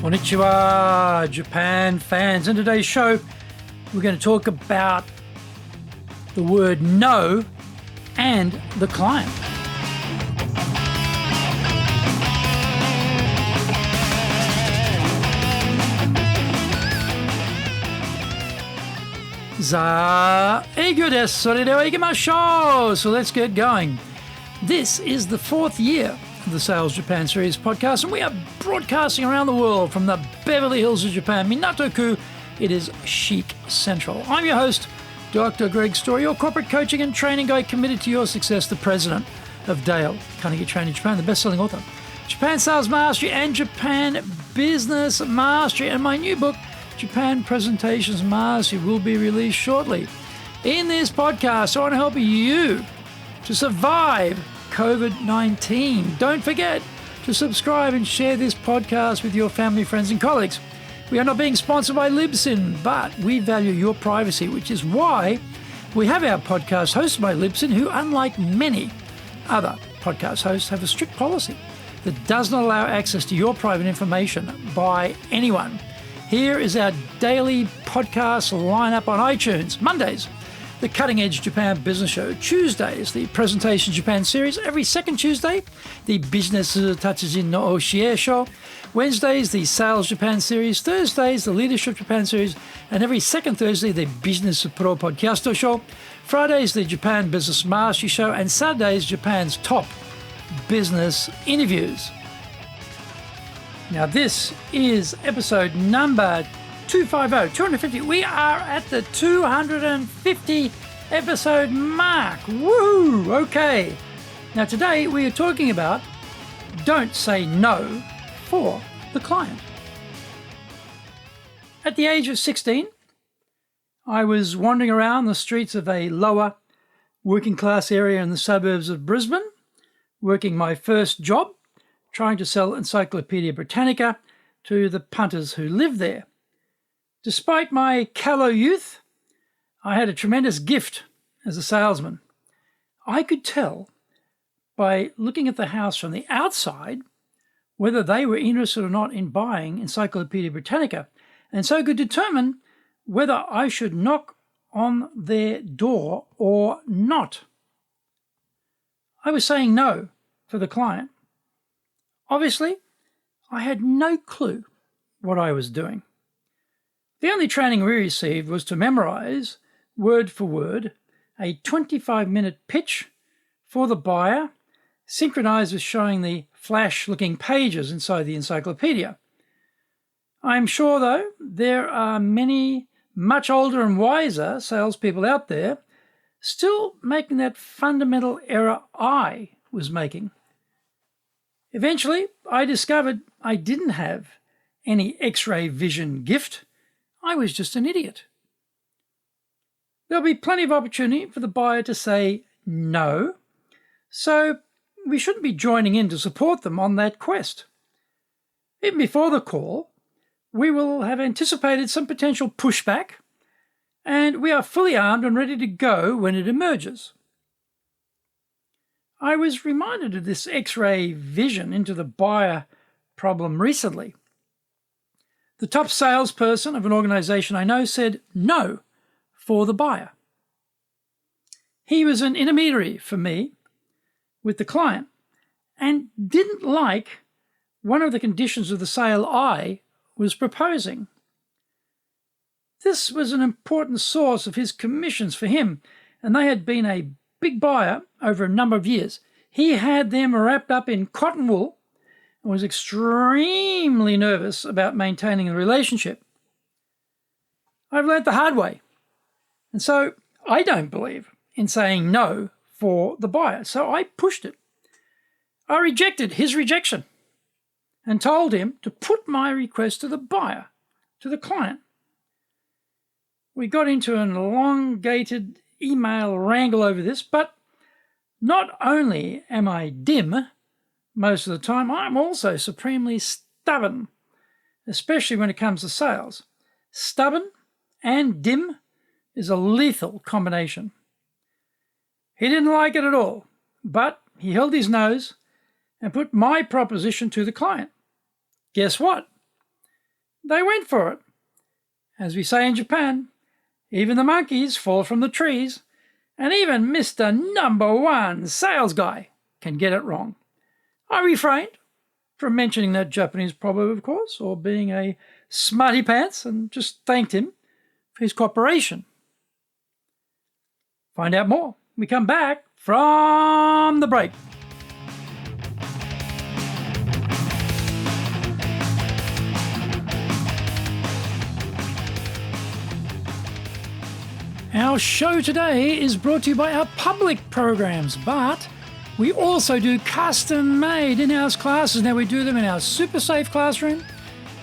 Konnichiwa, Japan fans. In today's show, we're going to talk about the word no and the client. So let's get going. This is the fourth year of the Sales Japan Series podcast, and we are broadcasting around the world from the Beverly Hills of Japan, Minato-ku. It is chic central. I'm your host, Dr. Greg Story, your corporate coaching and training guide committed to your success, the president of Dale Carnegie Training Japan, the best-selling author, Japan Sales Mastery and Japan Business Mastery, and my new book, Japan Presentations Mastery, will be released shortly. In this podcast, I want to help you to survive COVID-19. Don't forget to subscribe and share this podcast with your family, friends, and colleagues. We are not being sponsored by Libsyn, but we value your privacy, which is why we have our podcast hosted by Libsyn, who, unlike many other podcast hosts, have a strict policy that does not allow access to your private information by anyone. Here is our daily podcast lineup on iTunes. Mondays, the Cutting Edge Japan Business Show. Tuesdays, the Presentation Japan Series. Every second Tuesday, the Business Tatsujin no Oshie Show. Wednesdays, the Sales Japan Series. Thursdays, the Leadership Japan Series. And every second Thursday, the Business Pro Podcast Show. Fridays, the Japan Business Mastery Show. And Saturdays, Japan's top business interviews. Now, this is episode number 250. We are at the 250 episode mark. Woo! Okay. Now, today we are talking about don't say no for the client. At the age of 16, I was wandering around the streets of a lower working class area in the suburbs of Brisbane, working my first job, trying to sell Encyclopedia Britannica to the punters who lived there. Despite my callow youth, I had a tremendous gift as a salesman. I could tell by looking at the house from the outside whether they were interested or not in buying Encyclopedia Britannica, and so could determine whether I should knock on their door or not. I was saying no for the client. Obviously, I had no clue what I was doing. The only training we received was to memorize, word for word, a 25-minute pitch for the buyer, synchronised with showing the flash-looking pages inside the encyclopedia. I'm sure, though, there are many much older and wiser salespeople out there still making that fundamental error I was making. Eventually, I discovered I didn't have any X-ray vision gift. I was just an idiot. There'll be plenty of opportunity for the buyer to say no, so we shouldn't be joining in to support them on that quest. Even before the call, we will have anticipated some potential pushback, and we are fully armed and ready to go when it emerges. I was reminded of this X-ray vision into the buyer problem recently. The top salesperson of an organization I know said no for the buyer. He was an intermediary for me with the client and didn't like one of the conditions of the sale I was proposing. This was an important source of his commissions for him, and they had been a big buyer over a number of years. He had them wrapped up in cotton wool and was extremely nervous about maintaining the relationship. I've learnt the hard way, and so I don't believe in saying no for the buyer, so I pushed it. I rejected his rejection and told him to put my request to the buyer, to the client. We got into an elongated email wrangle over this, but not only am I dim most of the time, I'm also supremely stubborn, especially when it comes to sales. Stubborn and dim is a lethal combination. He didn't like it at all, but he held his nose and put my proposition to the client. Guess what? They went for it. As we say in Japan, even the monkeys fall from the trees, and even Mr. Number One sales guy can get it wrong. I refrained from mentioning that Japanese proverb, of course, or being a smarty pants, and just thanked him for his cooperation. Find out more when we come back from the break. Our show today is brought to you by our public programs, but we also do custom-made in-house classes. Now, we do them in our super safe classroom,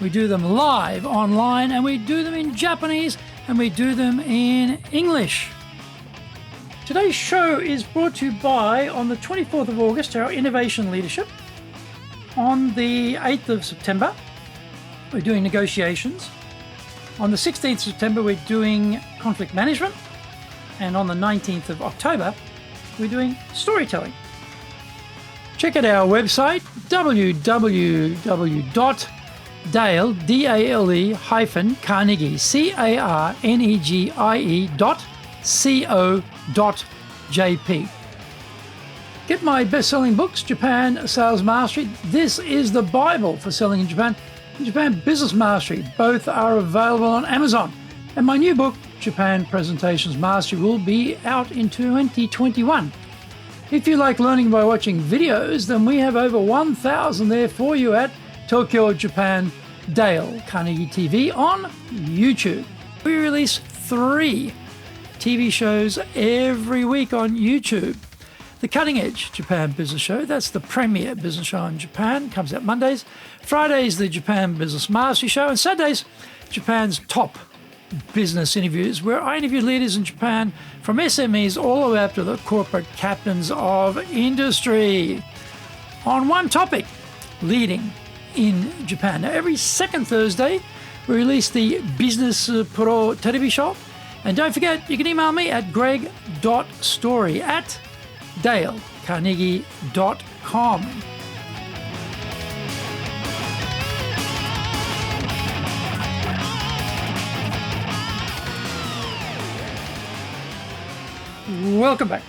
we do them live online, and we do them in Japanese, and we do them in English. Today's show is brought to you by, on the 24th of August, our Innovation Leadership. On the 8th of September, we're doing negotiations. On the 16th of September, we're doing conflict management. And on the 19th of October, we're doing storytelling. Check out our website, www.Carnegie.co.jp. Get my best-selling books, Japan Sales Mastery. This is the Bible for selling in Japan. Japan Business Mastery. Both are available on Amazon. And my new book, Japan Presentations Mastery, will be out in 2021. If you like learning by watching videos, then we have over 1,000 there for you at Tokyo, Japan, Dale, Carnegie TV on YouTube. We release 3 TV shows every week on YouTube. The Cutting Edge Japan Business Show, that's the premier business show in Japan, comes out Mondays. Fridays, the Japan Business Mastery Show, and Saturdays, Japan's top business interviews, where I interview leaders in Japan from SMEs all the way up to the corporate captains of industry on one topic, leading in Japan. Now, every second Thursday, we release the Business Pro Television Show. And don't forget, you can email me at greg.story@dalecarnegie.com. Welcome back.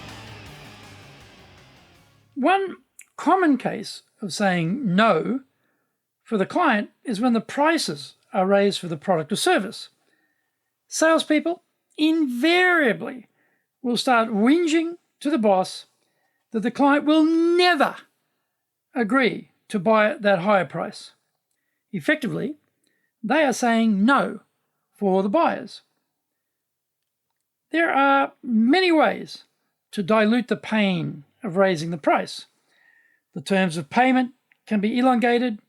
One common case of saying no for the client is when the prices are raised for the product or service. Salespeople invariably will start whinging to the boss that the client will never agree to buy at that higher price. Effectively, they are saying no for the buyers. There are many ways to dilute the pain of raising the price. The terms of payment can be elongated,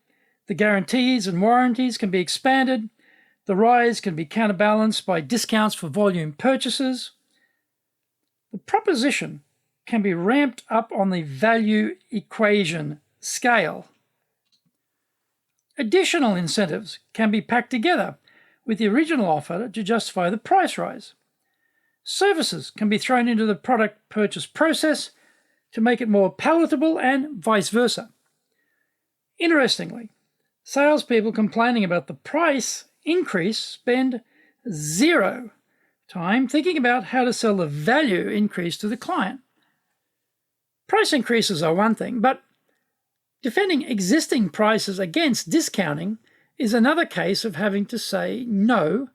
the guarantees and warranties can be expanded, the rise can be counterbalanced by discounts for volume purchases. The proposition can be ramped up on the value equation scale. Additional incentives can be packed together with the original offer to justify the price rise. Services can be thrown into the product purchase process to make it more palatable and vice versa. Interestingly, salespeople complaining about the price increase spend 0 time thinking about how to sell the value increase to the client. Price increases are one thing, but defending existing prices against discounting is another case of having to say no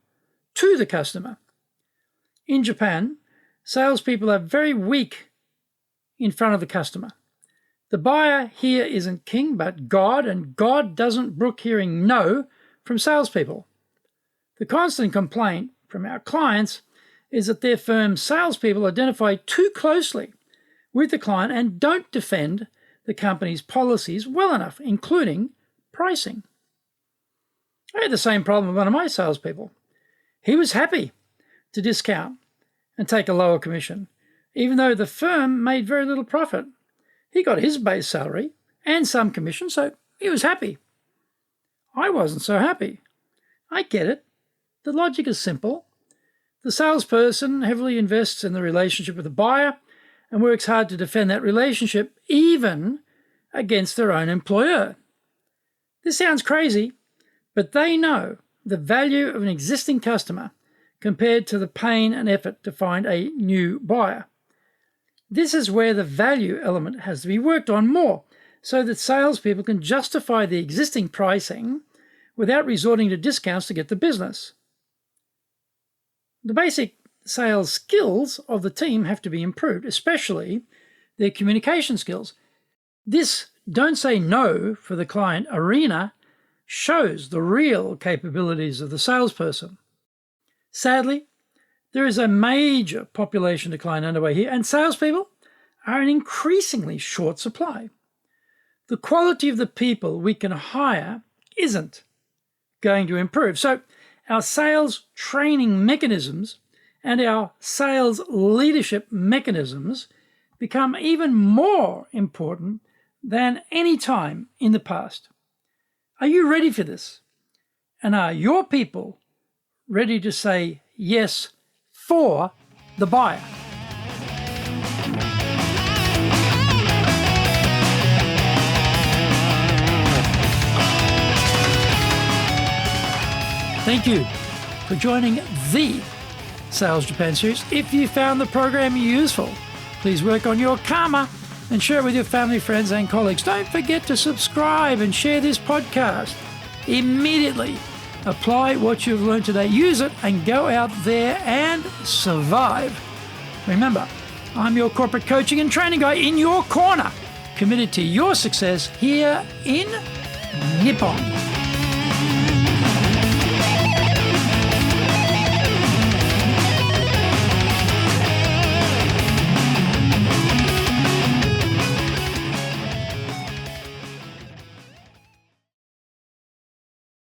to the customer. In Japan, salespeople are very weak in front of the customer. The buyer here isn't king, but God, and God doesn't brook hearing no from salespeople. The constant complaint from our clients is that their firm's salespeople identify too closely with the client and don't defend the company's policies well enough, including pricing. I had the same problem with one of my salespeople. He was happy to discount and take a lower commission, even though the firm made very little profit. He got his base salary and some commission, so he was happy. I wasn't so happy. I get it. The logic is simple. The salesperson heavily invests in the relationship with the buyer and works hard to defend that relationship even against their own employer. This sounds crazy, but they know the value of an existing customer compared to the pain and effort to find a new buyer. This is where the value element has to be worked on more, so that salespeople can justify the existing pricing without resorting to discounts to get the business. The basic sales skills of the team have to be improved, especially their communication skills. This don't say no for the client arena shows the real capabilities of the salesperson. Sadly, there is a major population decline underway here, and salespeople are in increasingly short supply. The quality of the people we can hire isn't going to improve. So our sales training mechanisms and our sales leadership mechanisms become even more important than any time in the past. Are you ready for this? And are your people ready to say yes for the buyer? Thank you for joining the Sales Japan series. If you found the program useful, please work on your karma and share it with your family, friends, and colleagues. Don't forget to subscribe and share this podcast. Immediately apply what you've learned today. Use it and go out there and survive. Remember, I'm your corporate coaching and training guy in your corner, committed to your success here in Nippon.